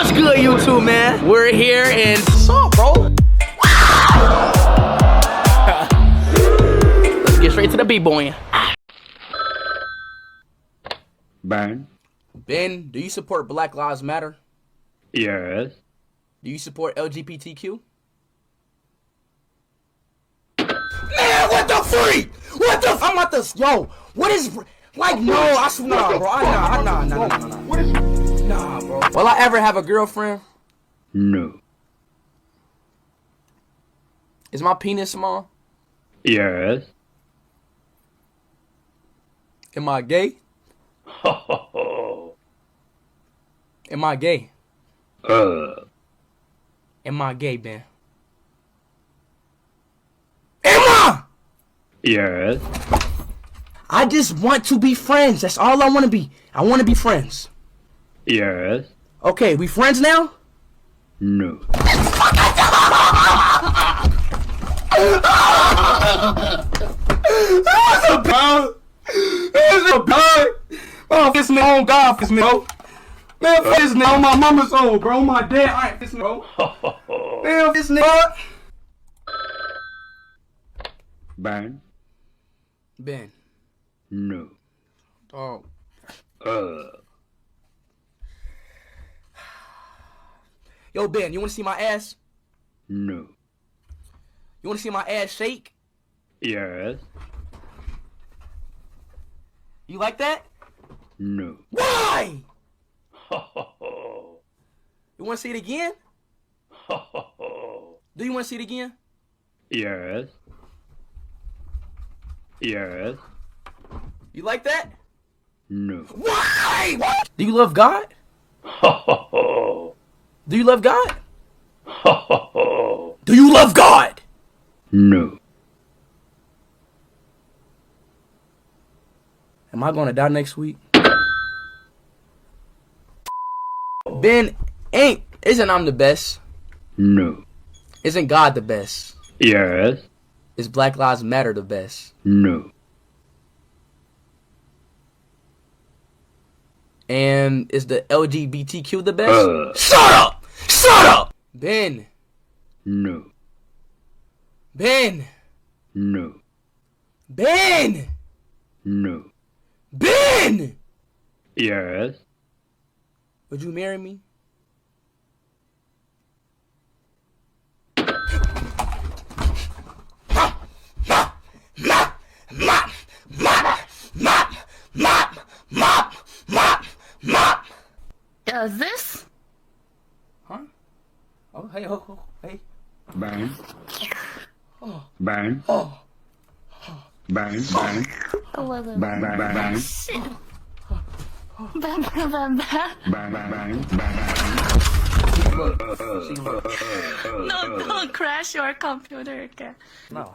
What's good, YouTube, man? We're here in what's up, bro? Let's get straight to the b-boying. Ben? Ben, do you support Black Lives Matter? Yes. Do you support LGBTQ? Man, what the freak? What the? I'm about to. Yo, what is? Like, no, I swear, nah, bro. Nah. What is? Nah, bro. Will I ever have a girlfriend? No. Is my penis small? Yes. Am I gay? Ho ho ho. Am I gay? Am I gay, Ben? Am I? Yes. I just want to be friends. That's all I want to be. I want to be friends. Yes. Okay, we friends now? No. That's a bug. That's a bug. Oh, this man on God, this man, bro. Man, this nigga on my mama's own, bro. My dad, I ain't this bro. Man, this nigga. Ben? Ben. No. Oh. Yo, Ben, you want to see my ass? No. You want to see my ass shake? Yes. You like that? No. Why? Ho ho ho. You want to see it again? Ho ho ho. Do you want to see it again? Yes. Yes. You like that? No. Why? What? Do you love God? Ho ho ho. Do you love God? Ho ho ho. Do you love God? No. Am I gonna die next week? Ben, isn't I'm the best? No. Isn't God the best? Yes. Is Black Lives Matter the best? No. And is the LGBTQ the best? Shut up! Shut up! Ben. No. Ben. No. Ben. No. Ben! Yes. Would you marry me? Does this? Huh? Oh, hey, hey. Ben? Oh. Ben? Oh. Ben? Ben? Bam, Ben? Ben? Ben? bam, bam, bam. Bang, bang, bang, bang, No, don't crash your computer again. No.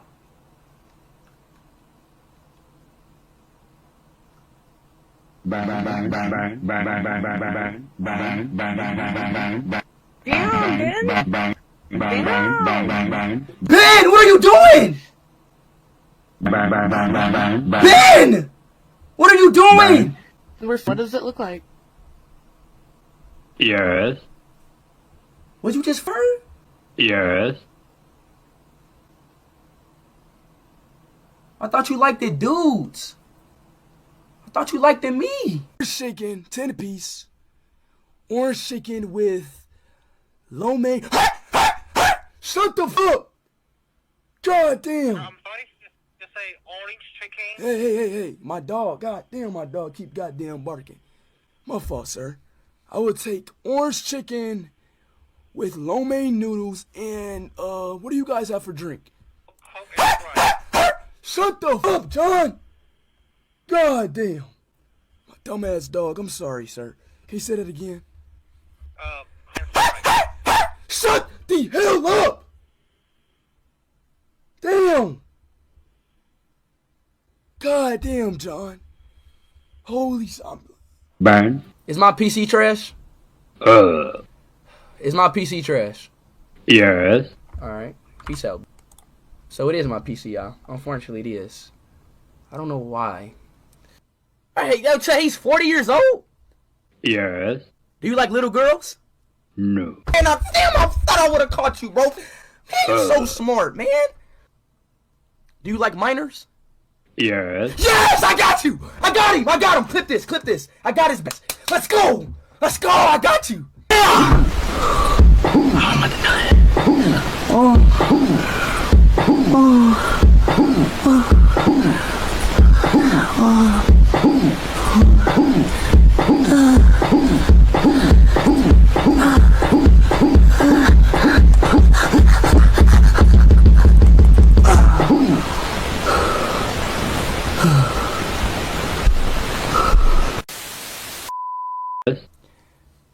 bang, bang, bang, bang, bang, bang, bang, bang, bang, bang, bang, bang, bang, Damn, Ben. bang, bang, bang, bang, bang, bang, Ben, what are you doing? bang, bang, bang, bang, bang, bang. Ben! What are you doing? What does it look like? Yes. Was you just fur? Yes. I thought you liked the dudes. I thought you liked the me. Orange chicken, 10 apiece. Orange chicken with lo mein. Shut the fuck! God damn. I'm sorry, just say orange chicken. Hey. My dog, goddamn, my dog keep goddamn barking. My fault, sir. I would take orange chicken with lo mein noodles and, what do you guys have for drink? Okay, right. Shut the fuck up, John! God damn. My dumbass dog, I'm sorry, sir. Can you say that again? Shut the hell up! Damn! God damn, John. Holy something. Bang. Is my PC trash? Is my PC trash? Yes. Alright. Peace out. So it is my PC, y'all. Unfortunately, it is. I don't know why. Hey, yo, Che, he's 40 years old? Yes. Do you like little girls? No. And damn, I thought I would have caught you, bro. Man, you're so smart, man. Do you like minors? Yes. Yes, I got you. I got him. I got him. Clip this. Clip this. I got his best. Let's go. Let's go. I got you.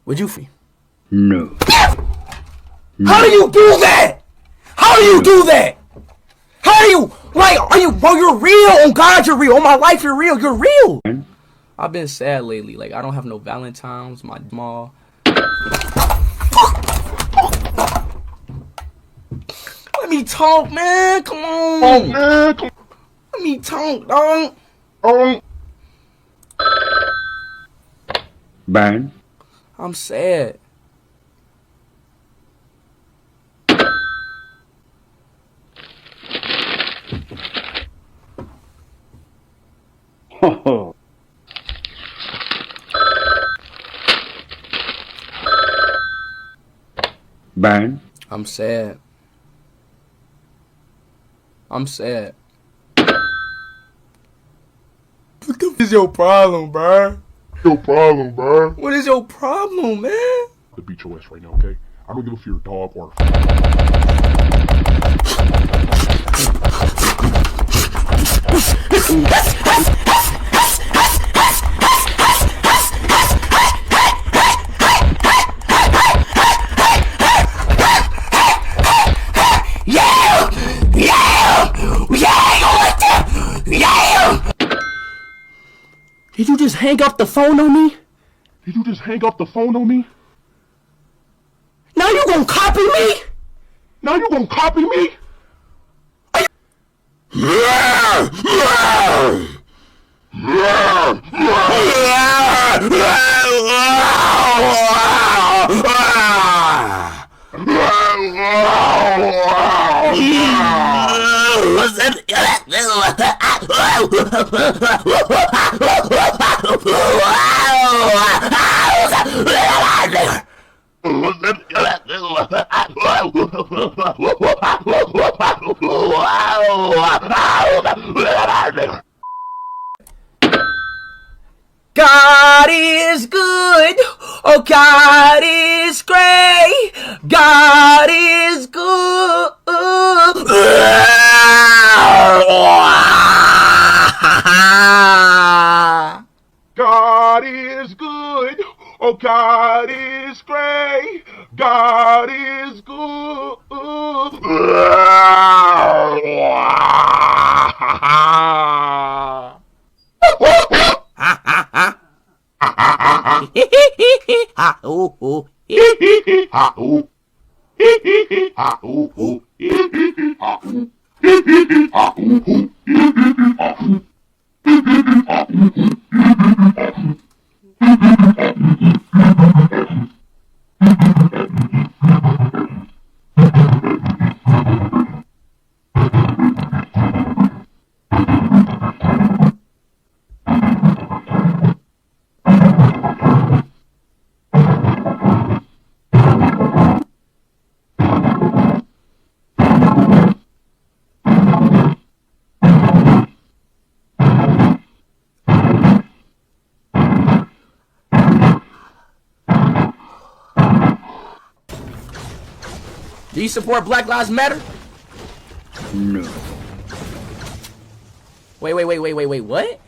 Would you free? No. How do you do that? How do you do that? How do you, like, are you, bro, you're real. Oh God, you're real. Oh my life, you're real. You're real. I've been sad lately. Like, I don't have no Valentine's. My small. Let me talk, man. Come on. Let me talk, dog. Bang. I'm sad. Ho. Bang. I'm sad. I'm sad. What the f is your problem, bro? What is your problem, man? To beat your ass right now, okay? I don't give a f you're a dog or Did you just hang up the phone on me? Did you just hang up the phone on me? Now you gonna copy me? Now you gonna copy me? God is good. Oh, God is great. God is good. God is good. Oh, God is great. God is good. Do you support Black Lives Matter? No. Wait, what?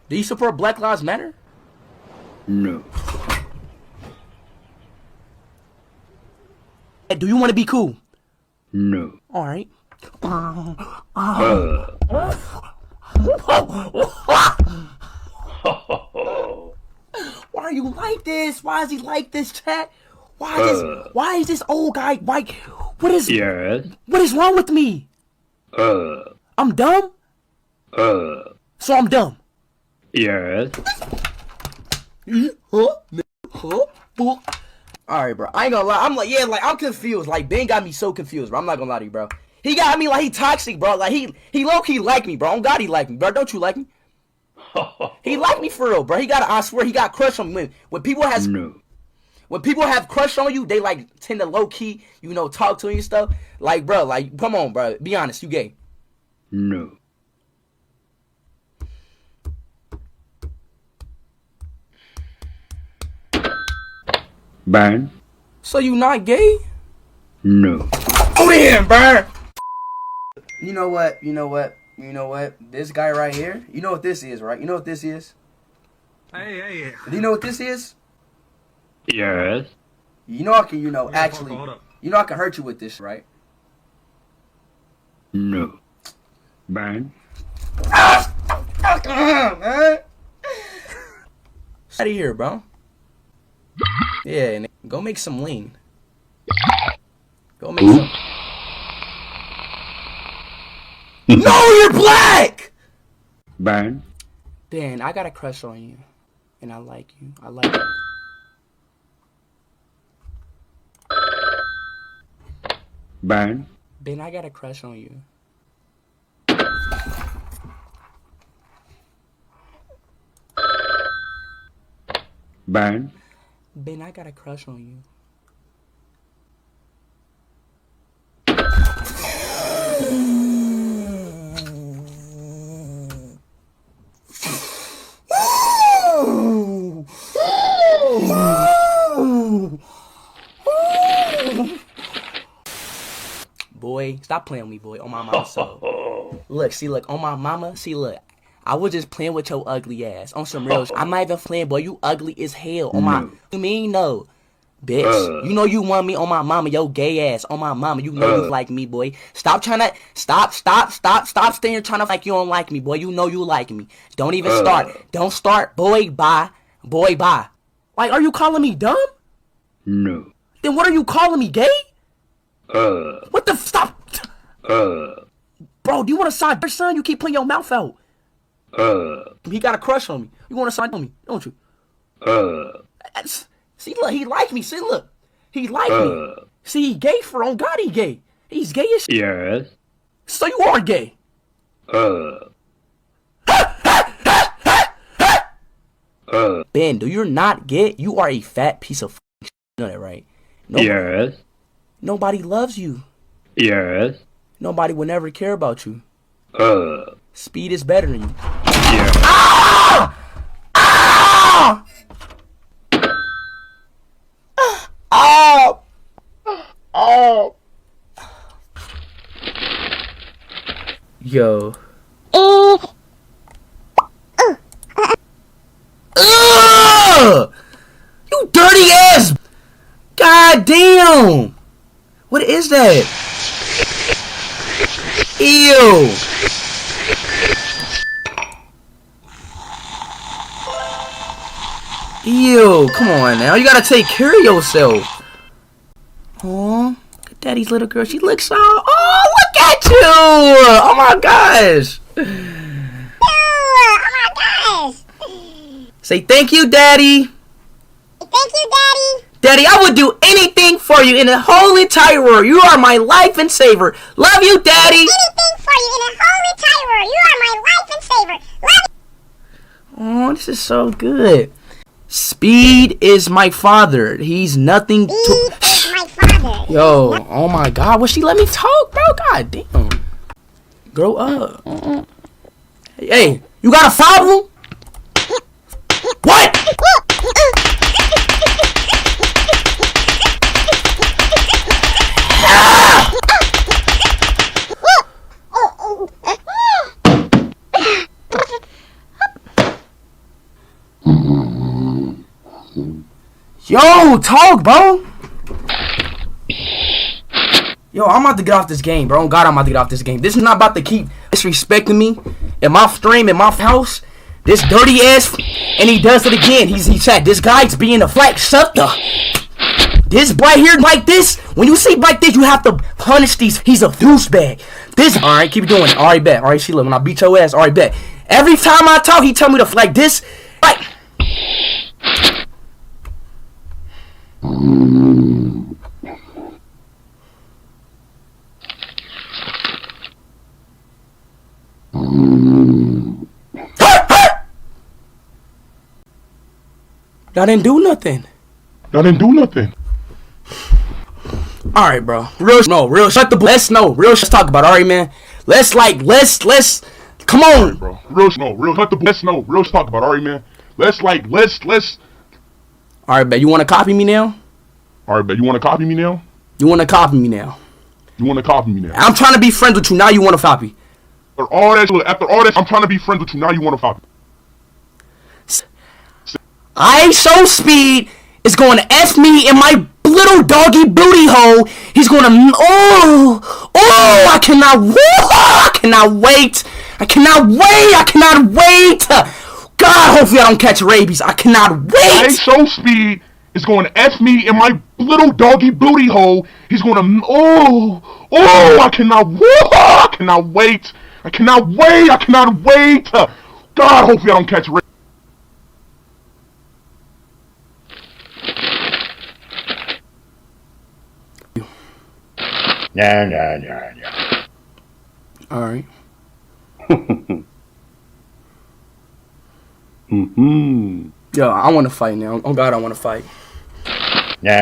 Do you support Black Lives Matter? No. Do you want to be cool? No. Alright. Why are you like this? Why is he like this, chat? Why is this old guy like what is Yes. what is wrong with me? I'm dumb? So I'm dumb. Yes. Alright, bro. I ain't gonna lie. I'm like, yeah, like, I'm confused. Like, Ben got me so confused, bro. I'm not gonna lie to you, bro. He got me like he toxic, bro. Like, he low-key like me, bro. On God, he like me, bro. Don't you like me? He like me for real, bro. I swear, he got crush on me. When people have crush on you, they, like, tend to low-key, you know, talk to you and stuff. Like, bro, like, come on, bro. Be honest. You gay. No. Bang. So you not gay? No. Oh, damn, bro. You know what? This guy right here, you know what this is, right? You know what this is? Hey. Do you know what this is? Yes. You know I can, actually, hold up. you know I can hurt you with this, right? No. Bang. Come on, man. Out of here, bro. Yeah, go make some lean. Go make some. No, you're black! Bang. Dan, I got a crush on you. And I like you. I like you. Bang. Ben, I got a crush on you. Bang. Ben, I got a crush on you. Boy, stop playing with me, boy. On my mama's soul. Look, on my mama, look. I was just playing with your ugly ass. On some real shit. I'm not even playing, boy. You ugly as hell. On my, you mean no? Bitch, you know you want me on my mama, yo gay ass. On my mama, you know you like me, boy. Stop staying trying to like you don't like me, boy. You know you like me. Don't even start. Don't start, boy, bye. Boy, bye. Like, are you calling me dumb? No. Then what are you calling me, gay? What the stop? Bro, do you want to sign your son? You keep putting your mouth out. He got a crush on me. You want to sign on me, don't you? See, look, he like me. See, look, he like me. See, he gay for on God, he gay. He's gay as shit. Yes. So you are gay. Ben, do you not get? You are a fat piece of. You know that, right? Yes. Nobody loves you. Yes. Nobody will never care about you. Speed is better than you. Yeah. Ah! Ah! Oh! Oh! Yo. You dirty ass! God damn! What is that? Ew! Ew, come on now. You gotta take care of yourself. Aw, look at Daddy's little girl. She looks so... Oh, look at you! Oh my gosh! Oh my gosh! Say thank you, Daddy. Thank you, Daddy. Daddy, I would do anything for you in the whole entire world. You are my life and saver. Love you, Daddy. Anything for you in the whole entire world. You are my life and saver. Love you. Oh, this is so good. Speed is my father. He's nothing to... Speed is my father. Yo, oh my God. Will she let me talk, bro? God damn. Grow up. Hey, you got a problem? What? Yo, talk, bro. Yo, I'm about to get off this game, bro. God, I'm about to get off this game. This is not about to keep disrespecting me in my stream, in my house. This dirty ass, and he does it again. He said, this guy's being a flag sucker. This right here like this, when you see like this, you have to punish these. He's a douchebag. This, alright, keep doing it. Alright, bet. Alright, Sheila, when I beat your ass, alright, bet. Every time I talk, he tell me to like this. Like, Y'all didn't do nothing. Y'all didn't do nothing. All right, bro. Real. Shut the. Let's talk about. All right, man. Let's. Come on, Right, bro. Real. Cut the. Let's talk about. All right, man. Let's. All right, bet. You want to copy me now? All right, bet. You want to copy me now? You want to copy me now? I'm trying to be friends with you. Now you want to copy. After all that, I'm trying to be friends with you. Now you want to copy. IShowSpeed is going to F me in my little doggy booty hole. He's going to. I cannot wait. God, hopefully I don't catch rabies. I cannot wait. IShowSpeed is going to F me in my little doggy booty hole. He's going to. I cannot wait. God, hopefully I don't catch rabies. No. All right. Yo, I want to fight now. Oh God, I want to fight. No.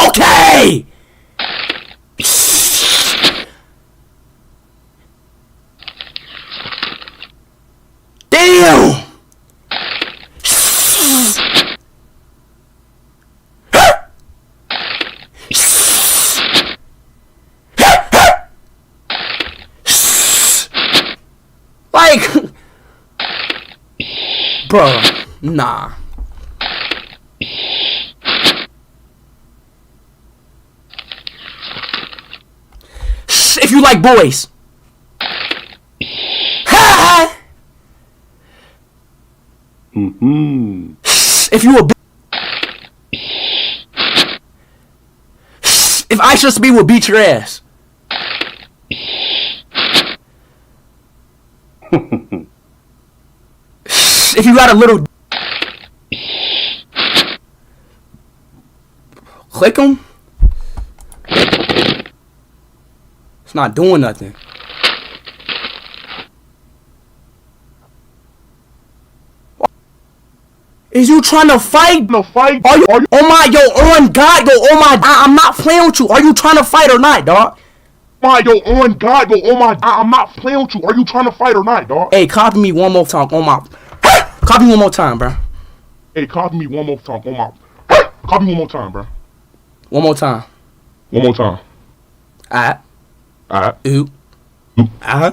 Okay. Damn. Like, bro, nah. If you like boys. Ha! If you a if IShowSpeed would beat your ass. If you got a little, click them. It's not doing nothing. Is you trying to fight? No fight. Are you? Oh my, yo, on God, yo, oh my, I'm not playing with you. Are you trying to fight or not, dog? On God, I'm not playing with you. Are you trying to fight or not, dog? Hey, copy me one more time on my. Copy me one more time, bro. Hey, copy me one more time on my. Copy me one more time, bro. One more time. Alright. Ooh. Uh-huh.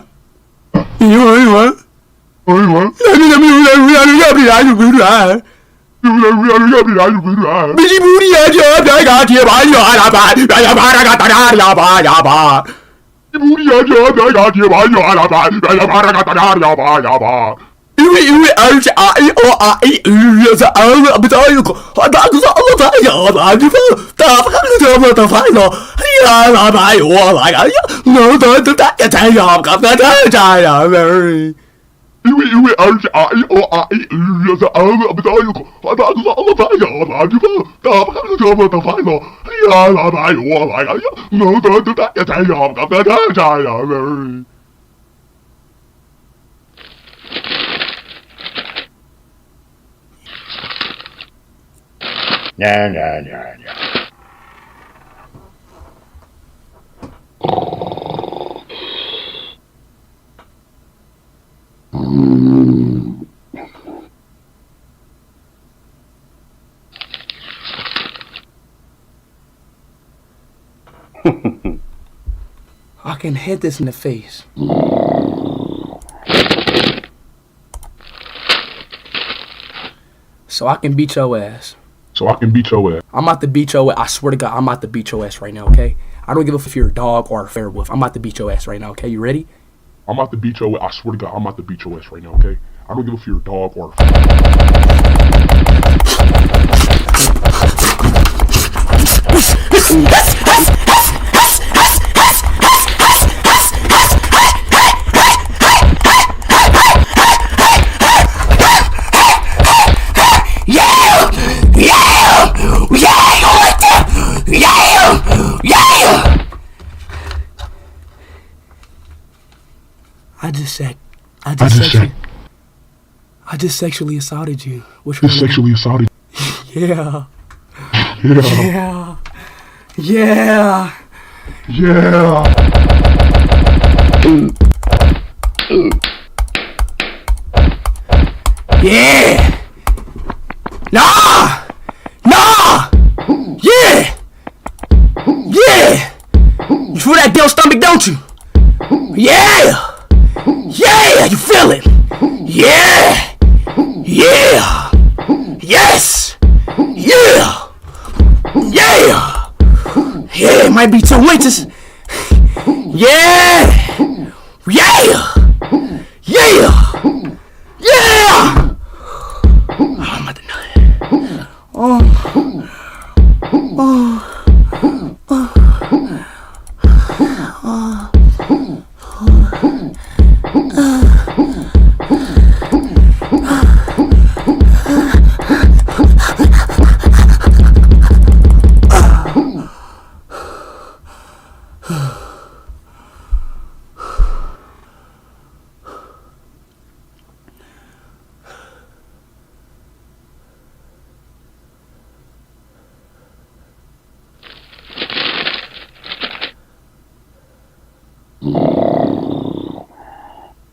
I can hit this in the face. So I can beat your ass. I'm about to beat your ass. I swear to God, I'm about to beat your ass right now, okay? I don't give a fuck if you're a dog or a fair wolf. I'm about to beat your ass right now, okay? You ready? I'm about to beat your ass. I swear to God, I'm about to beat your ass right now, okay? I don't give a fuck if you're a dog or a just sexually assaulted you. Which Just sexually assaulted. Yeah. Yeah. Yeah. Yeah. Yeah. Nah. Nah. Yeah. Yeah. You feel that damn stomach, don't you? Yeah. Yeah. You feel it? Yeah. Yeah. Yes. Yeah. Yeah. Yeah. It might be 2 inches. Yeah. Yeah. Yeah. Yeah. Oh, I'm about to nut. Oh. Oh.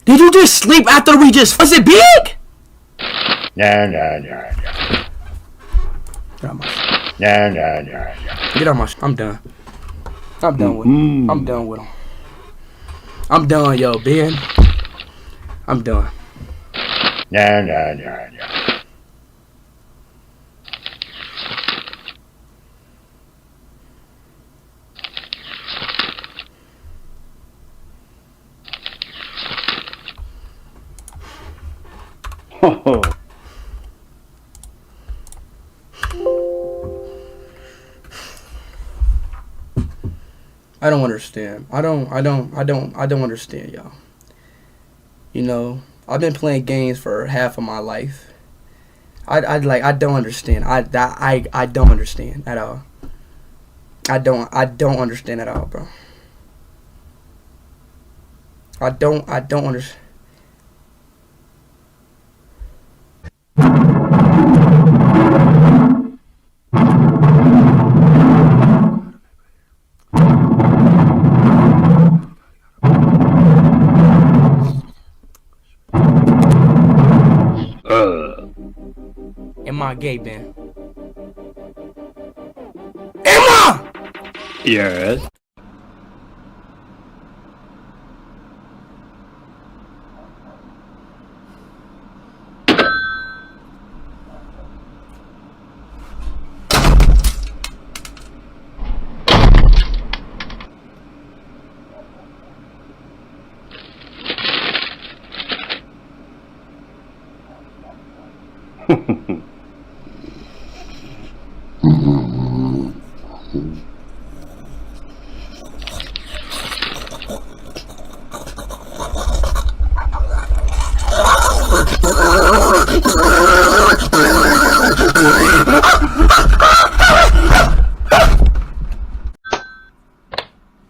Did you just sleep after we just... Was it big? No. Get out my No. Get out my I'm done. I'm done with him. I'm done with him. I'm done, yo, Ben. I'm done. No. I don't understand. I don't understand, y'all. You know, I've been playing games for half of my life. I don't understand. I don't understand at all. I don't understand at all, bro. I don't understand. Am I gay, Ben? Am I? Yes.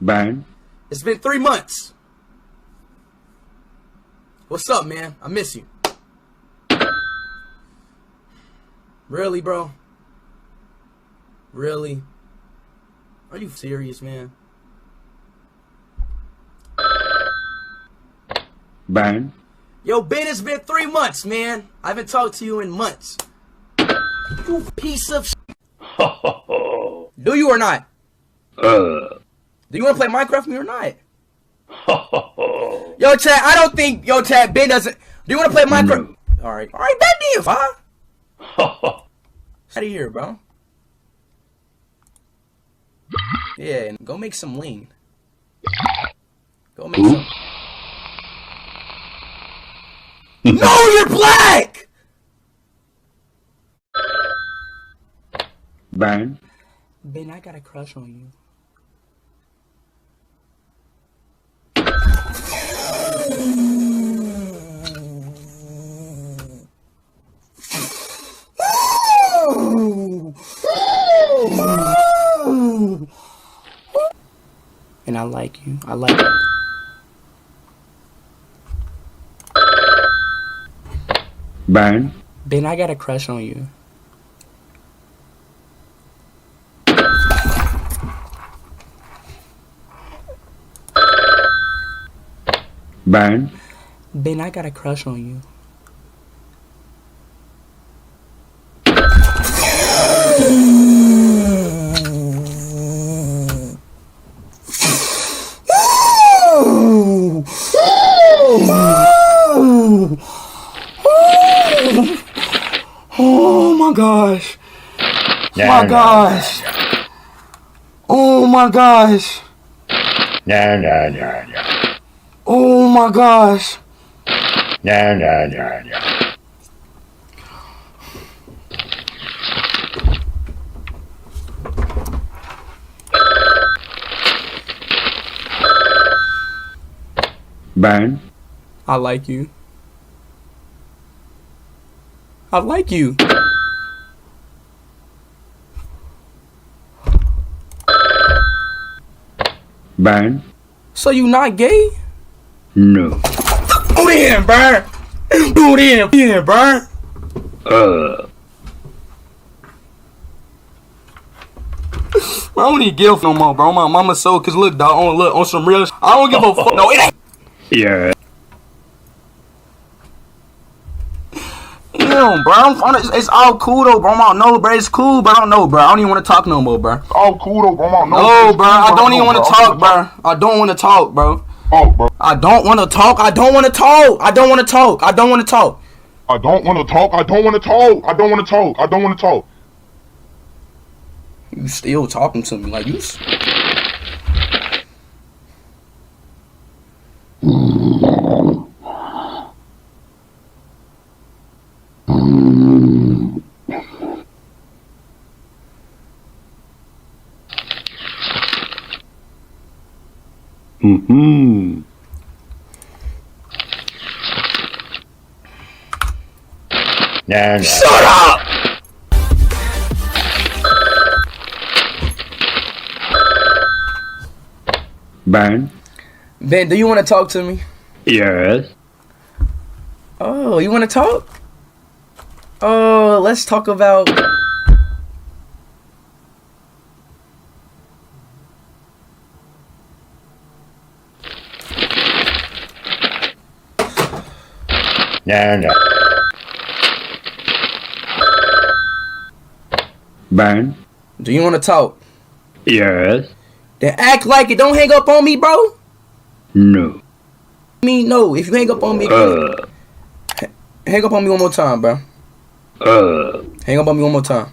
Bang. It's been 3 months. What's up, man? I miss you. Really, bro? Really? Are you serious, man? Bang. Yo, Ben, it's been 3 months, man. I haven't talked to you in months. You piece of shit. Do you or not? Do you want to play Minecraft with me or not? Yo, chat, I don't think... Yo, chat, Ben doesn't... Do you want to play Minecraft? No. Alright, bet then, huh? Out of here, bro. Yeah, go make some lean. Go make some... No, you're black! Bang. Ben, I got a crush on you. And I like you. I like you. Ben. Ben, I got a crush on you. Ben. Ben, I got a crush on you. Oh my gosh. My gosh. Oh my gosh. Oh my gosh. Ben. I like you. I like you. Ben. So you not gay? No. Do it in, bro. Do it in, bro. I don't need guilt no more, bro. My mama so, cause look, dog, on some real. I don't give a fuck. No, it ain't. Yeah. Damn, bro. It's all cool though, bro. I don't know, bro. It's cool, but I don't know, bro. I don't even want to talk no more, bro. Oh, cool though, bro. No, bro. I don't even want to talk, bro. I don't want to talk, bro. Oh, bro. I don't want to talk. I don't want to talk. I don't want to talk. I don't want to talk. I don't want to talk. I don't want to talk. I don't want to talk. I don't want to talk. You still talking to me like you? Mm-hmm. Shut up! Ben. Ben, do you want to talk to me? Yes. Oh, you want to talk? Oh, let's talk about. Ben. Do you want to talk? Yes. Then act like it. Don't hang up on me, bro. No. Me, no. If you hang up on me, hang up on me one more time, bro. Hang up on me one more time.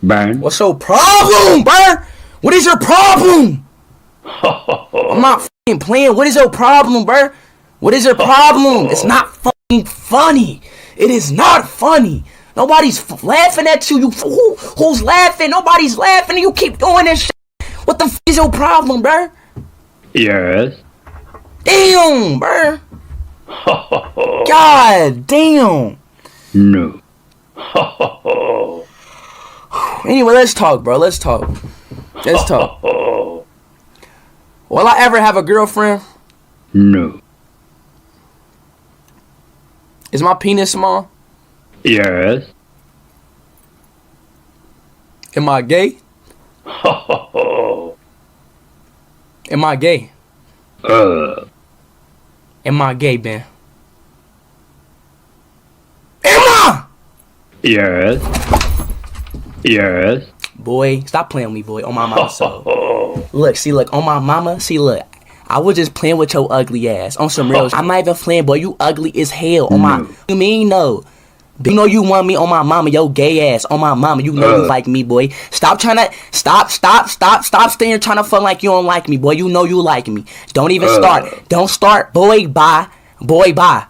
Ben. What's your problem, bruh? What is your problem? I'm not fucking playing. What is your problem, bruh? What is your problem? It's not fucking funny. It is not funny. Nobody's laughing at you. Who's laughing? Nobody's laughing. You keep doing this shit. What the fuck is your problem, bruh? Yes. Damn, bruh. God damn. No. Anyway, let's talk, bro. Let's talk. Let's talk. Will I ever have a girlfriend? No. Is my penis small? Yes. Am I gay? Am I gay? Am I gay, Ben? Am I? Yes. Yes. Boy, stop playing with me, boy. On my mama's soul. Look, see, look, on my mama, see, look. I was just playing with your ugly ass. On some real I'm not even playing, boy. You ugly as hell. On my, you mean no? You know you want me on my mama, yo gay ass. On my mama, you know you like me, boy. Stop trying to, stop staying trying to fuck like you don't like me, boy. You know you like me. Don't even start. Don't start, boy, bye. Boy, bye.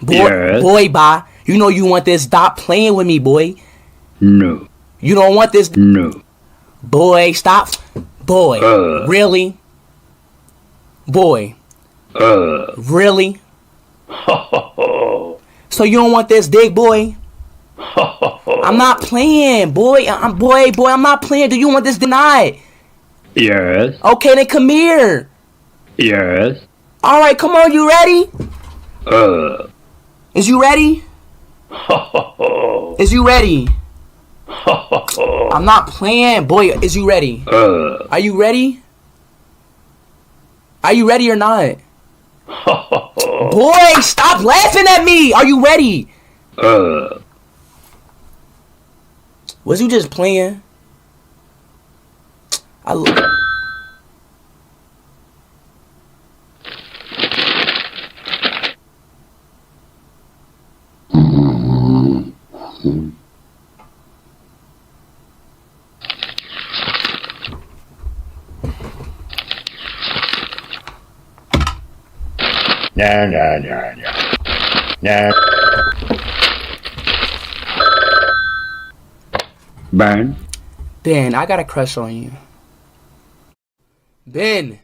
Boy, Yes. boy, bye. You know you want this. Stop playing with me, boy. No. You don't want this. No. Boy, stop. Boy, really? Boy, really? So you don't want this dick, boy? I'm not playing, boy. I'm not playing. Do you want this denied? Yes. Okay, then come here. Yes. All right, come on. You ready? Is you ready? Is you ready? I'm not playing, boy. Is you ready? Are you ready? Are you ready or not? Boy, stop laughing at me. Are you ready? Was you just playing? No. Ben. Ben, I got a crush on you. Ben.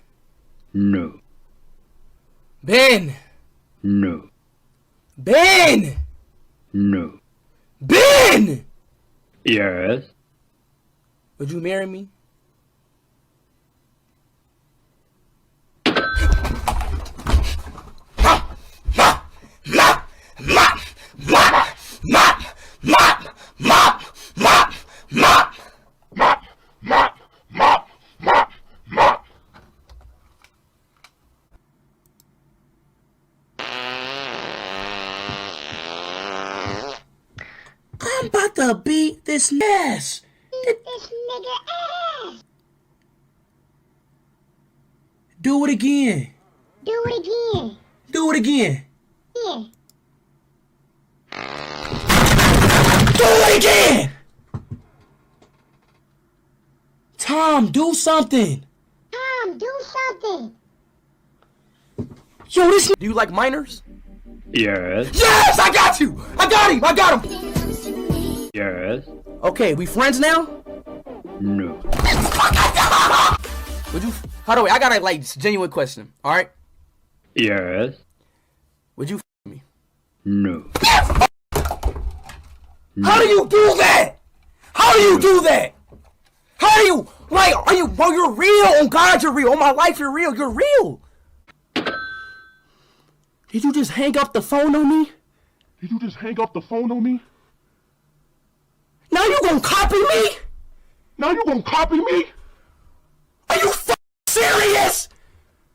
No. Ben. No. Ben. No. Ben. Yes. Would you marry me? I'm about to beat this ass. This nigga ass. Do it again. Do it again. Do it again. Yeah. Do it again. Tom, do something. Tom, do something. Yo, this. Do you like minors? Yes. Yes, I got you. I got him. I got him. Yes. Okay, we friends now? No. Would you? How do I got a like genuine question. All right. Yes. Would you me? No. How do you do that? How do you do that? How do you like? Are you? Bro, you're real. Oh God, you're real. Oh my life, you're real. You're real. Did you just hang up the phone on me? Did you just hang up the phone on me? Now you gonna copy me? Now you gonna copy me? Are you serious?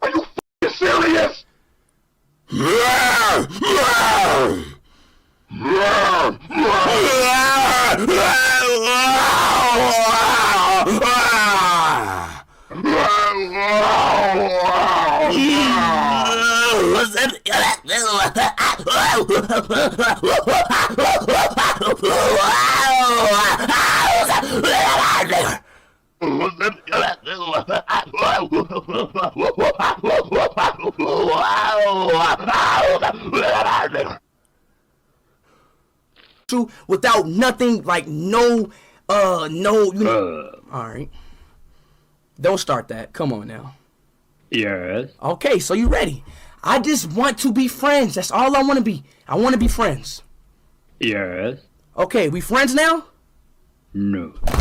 Are you serious? Without nothing, like no, no, you know. All right. Don't start that. Come on now. Yes. Okay, so you ready? I just want to be friends. That's all I want to be. I want to be friends. Yes. Okay, we friends now? No. What's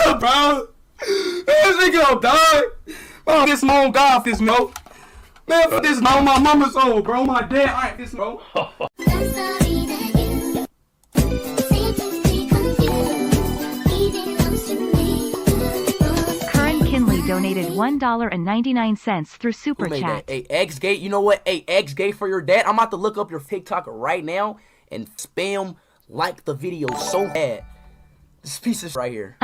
up, bro? This nigga dog. Oh, this mom got off this mo. Man, for this mo, my mama's old, bro. My dad, alright, this mo. Curran Kinley donated $1.99 through Super Who made Chat. that? Hey, X-Gate, you know what? Hey, X-Gate for your dad. I'm about to look up your TikTok right now and spam like the video so bad. This piece is right here.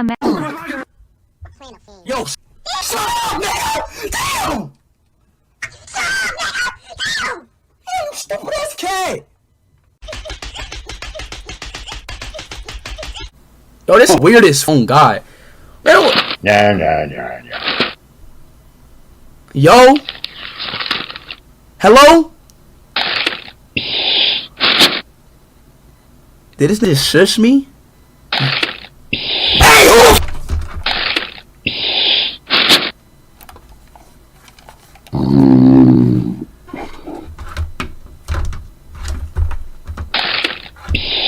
Yo, shut up, nigga! Damn! You stupid ass cat! Yo, this is weirdest phone, God. Man, Yo? Hello? Did this nigga shush me? Hey, who?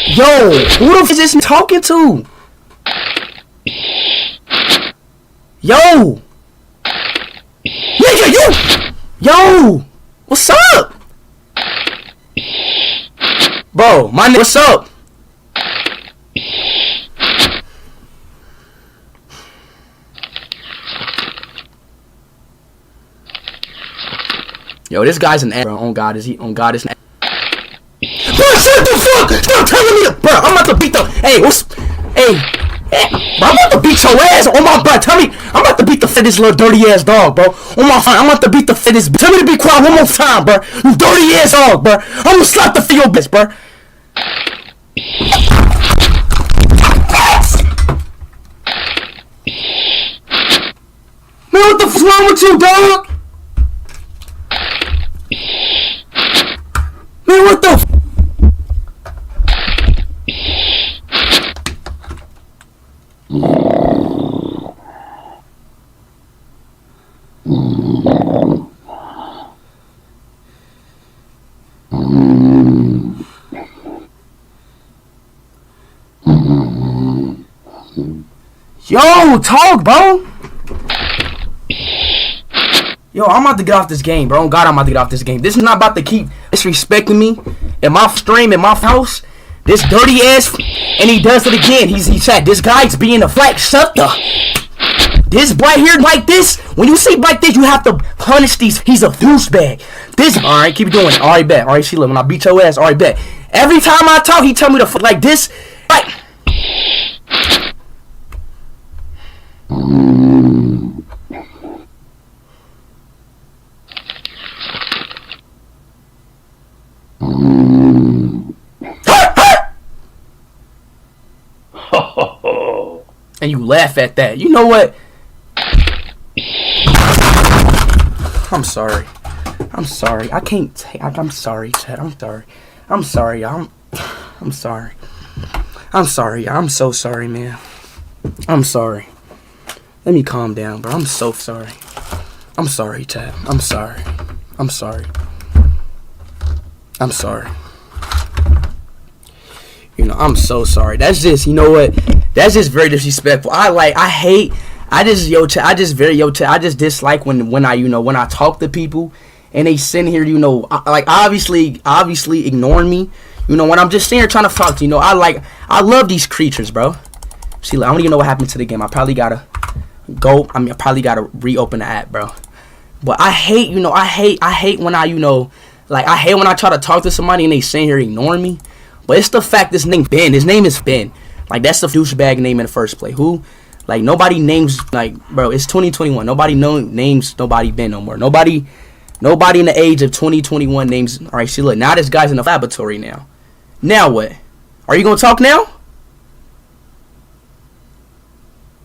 Yo, who the f is this talking to? Yo! Nigga, you! Yo! What's up? Bro, my nigga, what's up? Yo, this guy's an ass, bro. On God, is he? On God, is an ass. Bro, shut the fuck! Stop telling me, bro. I'm about to beat the. Hey, what's? Hey, bro, I'm about to beat your ass. On my bro, tell me, I'm about to beat the fittest little dirty ass dog, bro. On my phone, I'm about to beat the fittest. Tell me to be quiet one more time, bro. You dirty ass dog, bro. I'm gonna slap the your bitch, bro. Man, what the fuck's wrong with you, dog? Man, what the f? Yo, talk, bro. Yo, I'm about to get off this game, bro. God, I'm about to get off this game. This is not about to keep disrespecting me in my stream, in my house. This dirty ass, and he does it again. He said, this guy's being a flag sucker. This boy here like this, when you see like this, you have to punish these. He's a douchebag. This, alright, keep doing it. Alright, bet. Alright, Sheila, when I beat your ass, alright, bet. Every time I talk, he tell me to fuck like this. Like, and you laugh at that. You know what? I'm sorry. I'm sorry. I can't take. I'm sorry, Chad. I'm sorry. I'm sorry. I'm sorry. I'm sorry. I'm so sorry, man. I'm sorry. Let me calm down, bro. I'm so sorry. I'm sorry, Chad. I'm sorry. I'm sorry. I'm sorry. You know, I'm so sorry. That's just, you know what? That's just very disrespectful. I just dislike when I talk to people and they sit here, you know, like obviously ignoring me. You know, when I'm just sitting here trying to talk to you, know, I love these creatures, bro. See, I don't even know what happened to the game. I probably gotta go. I probably gotta reopen the app, bro. But I hate when I hate when I try to talk to somebody and they sit here ignoring me. But it's the fact this name Ben. His name is Ben. Like, that's the douchebag name in the first place. Who? Like, nobody names, like, bro, it's 2021. Nobody names nobody Ben no more. Nobody in the age of 2021 names. All right, see, look, now this guy's in the laboratory now. Now what? Are you going to talk now?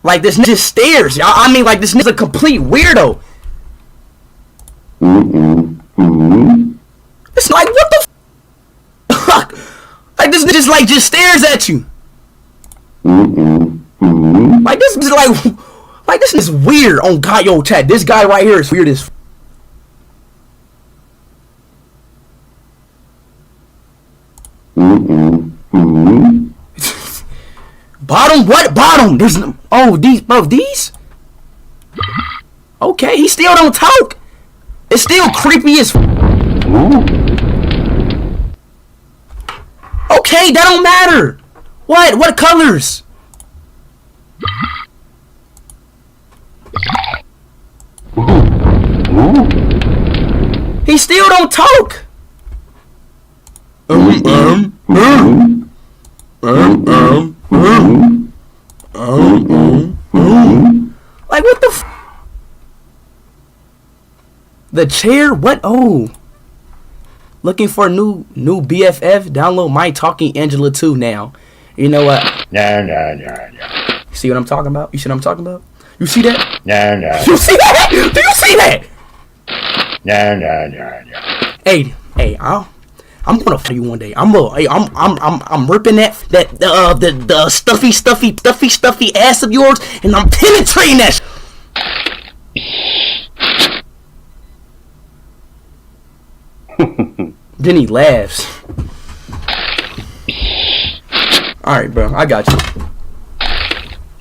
Like, this nigga just stares. I mean, like, this nigga's a complete weirdo. It's like, what the fuck? Like, this nigga just stares at you. Like, this is like this is weird. Oh God, yo, Chad, this guy right here is weird as. Bottom? What bottom? There's no. Oh, these. Okay, he still don't talk. It's still creepy as. Okay, that don't matter. What colors? He still don't talk. Like, what the f? The chair? What? Oh. Looking for a new BFF? Download My Talking Angela 2 now. You know what? No. See what I'm talking about? You see what I'm talking about? You see that? No. You see that? Do you see that? Hey, I'm gonna f you one day. I'm ripping the stuffy ass of yours, and I'm penetrating that. Then he laughs. Alright, bro. I got you.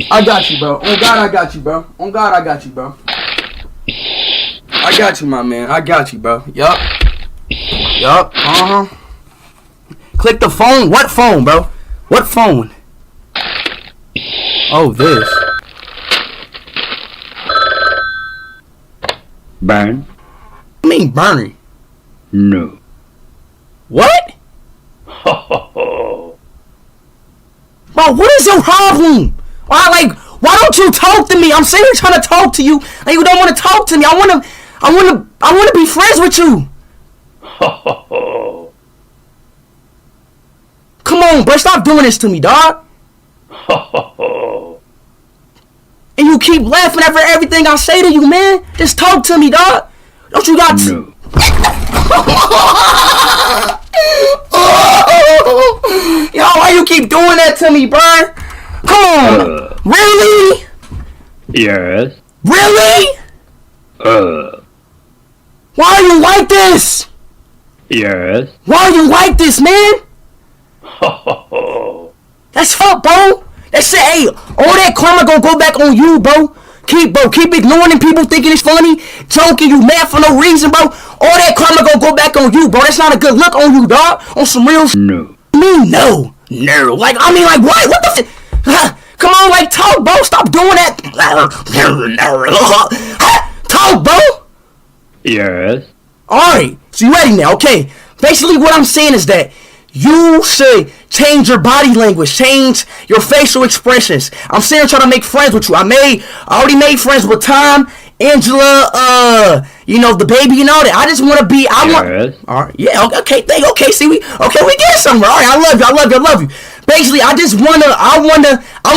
I got you, bro. On God, I got you, bro. On God, I got you, bro. I got you, my man. I got you, bro. Yup. Uh-huh. Click the phone. What phone, bro? What phone? Oh, this. Burn? I mean Bernie. No. What? Bro, what is your problem? Why don't you talk to me? I'm sitting here trying to talk to you, and you don't want to talk to me. I wanna be friends with you. Come on, bro, stop doing this to me, dog. And you keep laughing after everything I say to you, man. Just talk to me, dog. Don't you got No. Yo, why you keep doing that to me, bro? Come on. Really? Yes. Really? Why are you like this? Yes. Why are you like this, man? That's fuck, bro. That shit, hey, all that karma gonna go back on you, bro. Keep ignoring people thinking it's funny, joking, you mad for no reason, bro. All that karma gonna go back on you, bro. That's not a good look on you, dog. On some real No. Me, no. Like, what? What the come on, like, talk, bro. Stop doing that. Talk, bro. Yes. Alright, so you ready now? Okay. Basically, what I'm saying is that you should change your body language, change your facial expressions. I'm saying trying to make friends with you. I already made friends with Tom, Angela, the baby and all that. I just want to be. Yes. All right, yeah, okay. See, we get somewhere. All right, I love you. Basically, I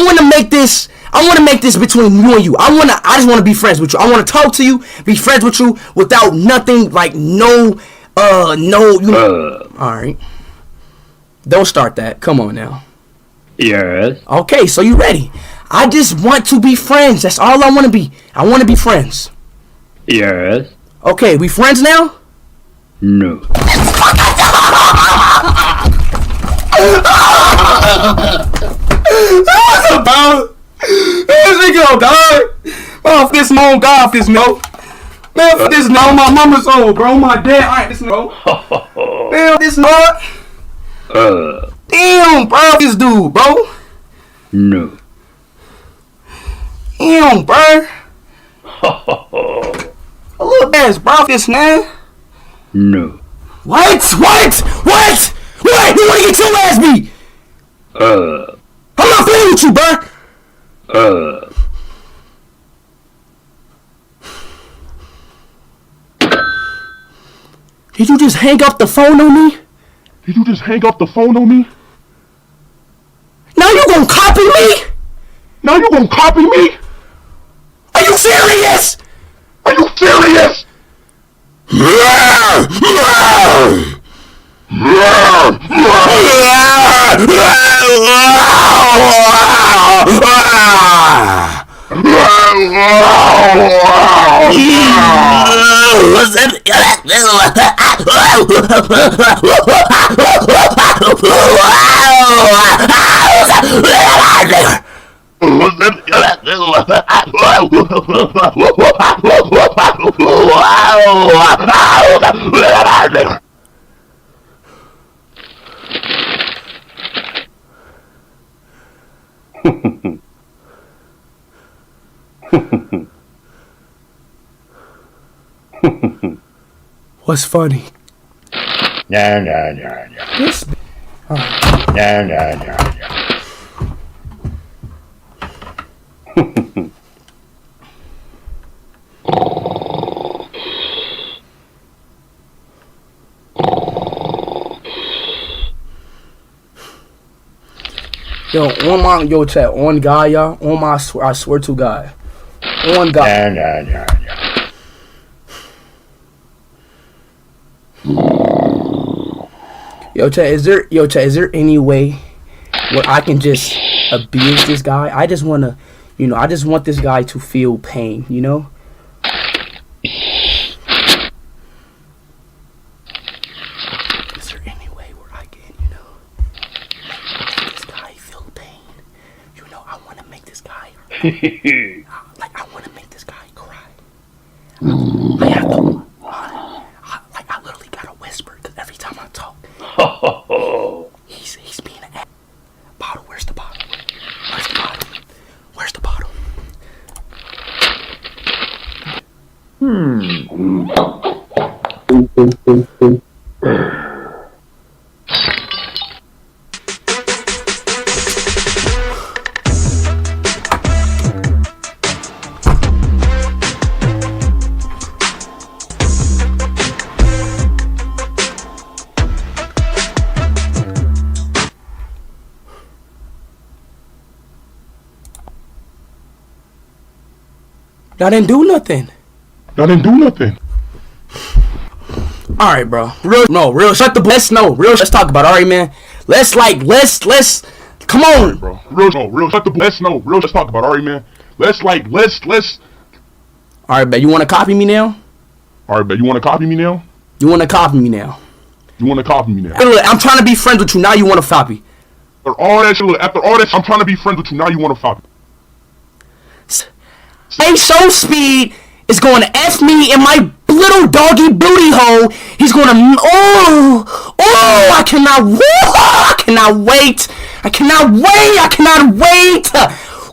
want to make this between you and you. I just want to be friends with you. I want to talk to you, be friends with you without nothing, like no. All right. Don't start that. Come on now. Yes. Okay, so you ready? I just want to be friends. That's all I want to be. I want to be friends. Yes. Okay, we friends now? No. What's about? Where's it go, dog? Off this no, God, this no. Man, for this no, my mama's old, bro. My dad, alright, this no. Man, this no. Damn, bro, this dude, bro. No. Damn, bro. A little ass, bro, this man. No. What? You wanna get your ass beat? I'm not playing with you, bro. Did you just hang up the phone on me? Now you gonna copy me? Are you serious? What's funny? No. This. No. Yo, chat, on God, y'all. On my, I swear to God. On God. No. Yo, Chad, is there any way where I can just abuse this guy? I just wanna, I just want this guy to feel pain, Is there any way where I can, make this guy feel pain? I wanna make this guy I wanna make this guy cry. I have to I literally gotta whisper because every time I talk, he's being an ass. Bottle, where's the bottle? Where's the bottle? Where's the bottle? Y'all didn't do nothing. All right, bro. Real. Shut the. Let's talk about it. All right, man. Let's come on, right, bro. Real. Shut the. Let's talk about it. All right, man. Let's. All right, bet. You want to copy me now? You want to copy me now? Look, I'm trying to be friends with you. Now you want to copy. After all that, I'm trying to be friends with you. Now you want to copy. IShowSpeed is going to F me in my little doggy booty hole. He's going to, I cannot wait.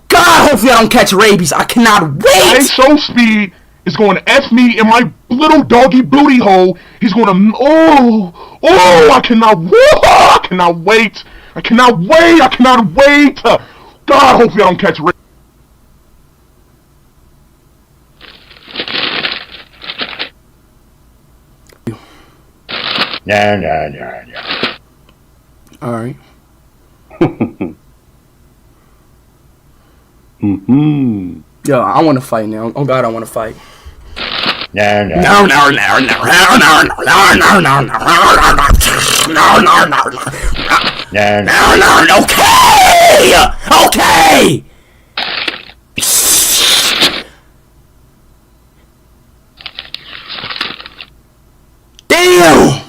God, hopefully I don't catch rabies. I cannot wait. IShowSpeed is going to F me in my little doggy booty hole. He's going to, I cannot wait. God, hopefully I don't catch rabies. No. Alright. Yo, I want to fight now. Oh God, I want to fight. No. Okay. Damn.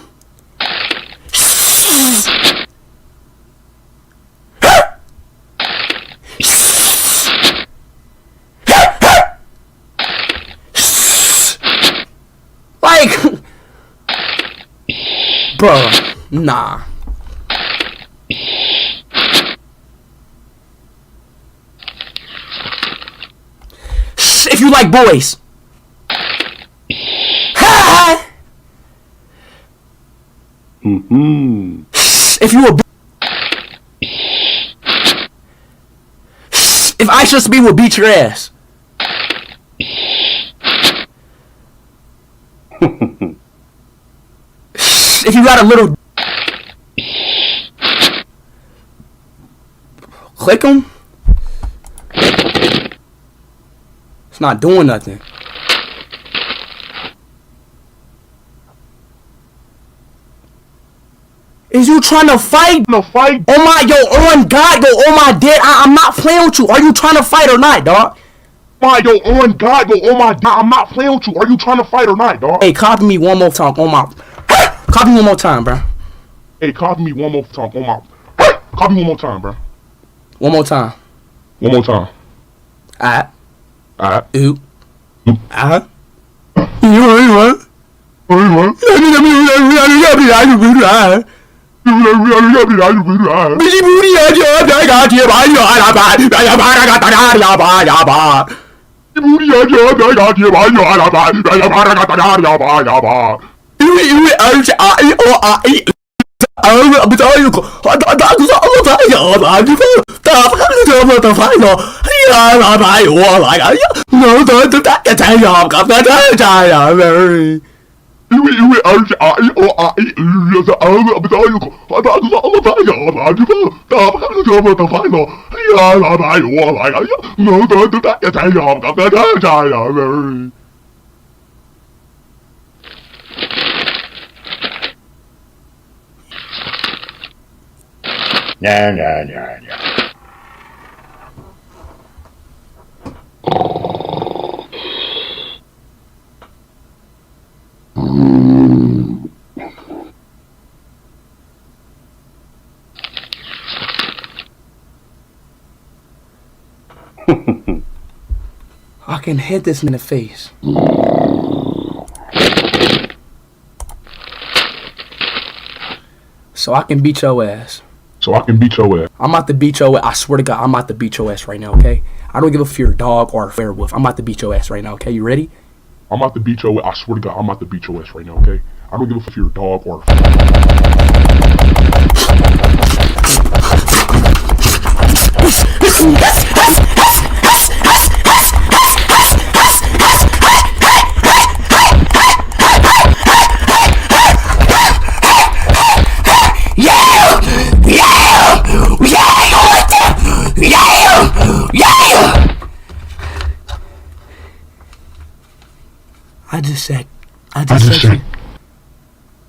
Bro, nah. If you like boys. Ha! If you a if IShowSpeed will beat your ass. If you got a little, click them. It's not doing nothing. Is you trying to fight? No fight. Oh my, on God, on my dead. I'm not playing with you. Are you trying to fight or not, dog? On God, I'm not playing with you. Are you trying to fight or not, dog? Hey, copy me one more time on my. Copy me one more time, bro. Hey, copy me one more time on my. Copy me one more time, bro. One more time. Alright. Ooh. Alright. No, no, no, no. I can hit this in the face. So I can beat your ass. So I can beat your ass. I'm about to beat your ass. I swear to God, I'm about to beat your ass right now, okay? I don't give a if you're a dog or a werewolf. I'm about to beat your ass right now, okay? You ready? I'm about to beat your ass. I swear to God, I'm about to beat your ass right now, okay? I don't give a fuck if you're a dog or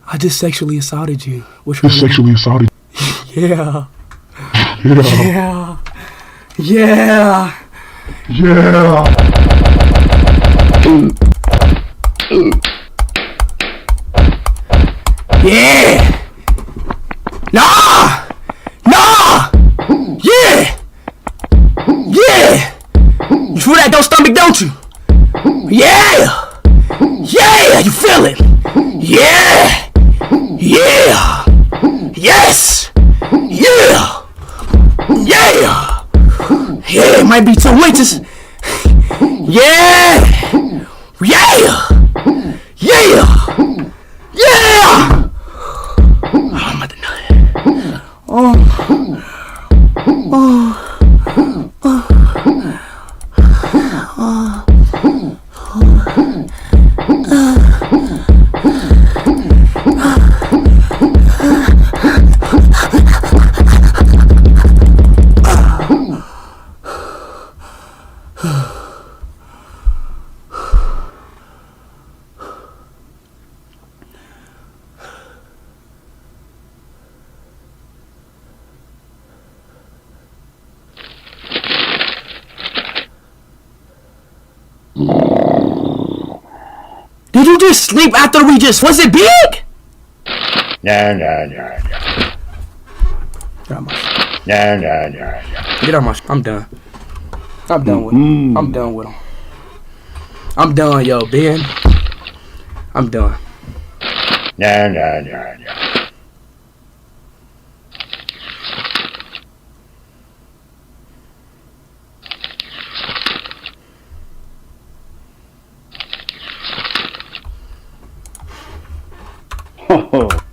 I just sexually assaulted you. Which one? sexually assaulted. Yeah. Yeah. Yeah. Yeah. Yeah. Nah. Nah. Yeah. Yeah. You feel that stomach, don't you? Yeah. Yeah. You feel it? Yeah. Yeah. Yes. Yeah. Yeah. Yeah. It might be 2 inches. Yeah. Yeah. Yeah. Yeah. Oh, I'm about to nut. Oh. Oh. Did you just sleep after we just... Was it big? No, no, no, no. Get out my... No, no, no, no. Get out my... I'm done. I'm done with him. I'm done with him. I'm done, yo, Ben. I'm done. No, no, no, no. Ho, ho.